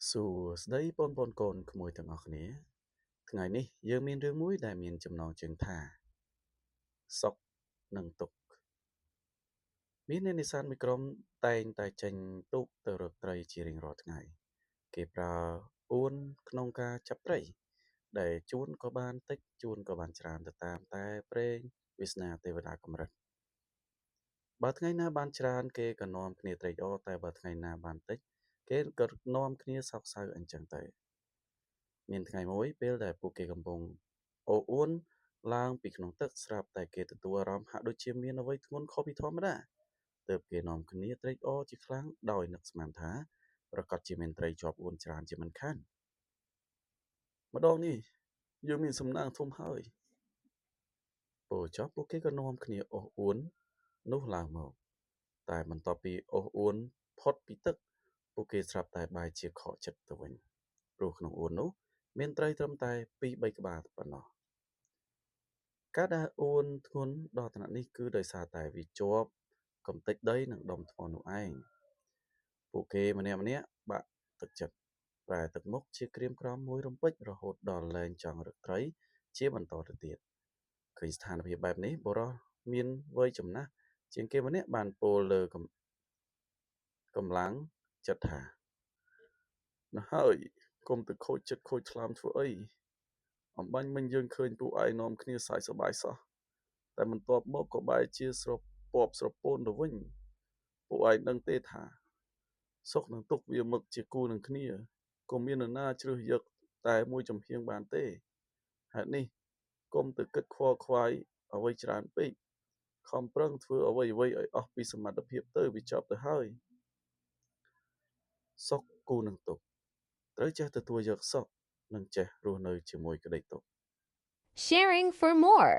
សួស្តីបងប្អូនកូនក្មួយទាំងអស់គ្នាថ្ងៃនេះយើងមានរឿងមួយដែលមានចំណងជើងថាសុខនិងទុក្ខមានអ្នកនេសាទមួយក្រុមតែងតែចេញទូកទៅរកត្រីជារៀងរាល់ថ្ងៃគេប្រើអួនក្នុងការចាប់ត្រីដែលជួនក៏បានតិចជួនក៏បានច្រើនទៅតាមតែព្រេងវាសនាទេវតាកម្រិតបើថ្ងៃណាបានច្រើនគេក៏នាំគ្នាត្រេកអរតែបើថ្ងៃណាបានតិចគេក៏នាំគ្នាសោកសៅអញ្ចឹងទៅមានថ្ងៃមួយពេលដែលពួកគេកំពុងអូអួនឡើងពីក្នុងទឹកស្រាប់តែគេទទួលអារម្មណ៍ហាក់ដូចជាមានអ្វីធ្ងន់ខុសពីធម្មតាទើបគេនាំគ្នាត្រេកអរជាខ្លាំងដោយនឹកស្មានថាប្រកាសជាមានត្រីជាប់អួនច្រើនជាមិនខានម្ដងនេះយើងមានសំណាងធំហើយពេលចប់ពួកគេក៏នាំគ្នាអូសអួននោះឡើងមកតែបន្ទាប់ពីអូសអួនផុតពីទឹកពួកគេស្រាប់តែបែរជាខកចិត្តទៅវិញព្រោះក្នុងអួននោះមានត្រីត្រឹមតែ2-3ក្បាលប៉ុណ្ណោះការដែលអួនធ្ងន់ដល់ថ្នាក់នេះគឺដោយសារតែវាជាប់កំទេចដីនិងដុំថ្មនោះឯងពួកគេម្នាក់បាក់ទឹកចិត្តប្រែទឹកមុខជាក្រៀមក្រំមួយរំពេចរហូតដល់លែងចង់រកត្រីជាបន្តទៅទៀតឃើញស្ថានភាពបែបនេះបុរសមានវ័យចំណាស់ជាងគេម្នាក់បានពោលលើកម្លាំងចិត្តថាណ៎ហើយកុំទៅខូចចិត្តខូចថ្លើមធ្វើអីអំបញ្ញមិញយើងឃើញពួកឯងនាំគ្នាសើចសប្បាយសោះតែបន្ទាប់មកក៏បែរជាស្រពាប់ស្រពោនទៅវិញពួកឯងដឹងទេថាសុខនិងទុក្ខវាមកជាគូនឹងគ្នាកុំមាននរណាជ្រើសយកតែមួយចំហៀងបានទេហេតុនេះកុំទៅគិតខ្វល់ខ្វាយអ្វីច្រើនពេកខំប្រឹងធ្វើអ្វីឲ្យអស់ពីសមត្ថភាពទៅវាចប់ទៅហើយសុខគូនឹងទុក្ខត្រូវចេះទទួលយកសុខនិងចេះរស់នៅជាមួយក្តីទុក្ខ Sharing for more.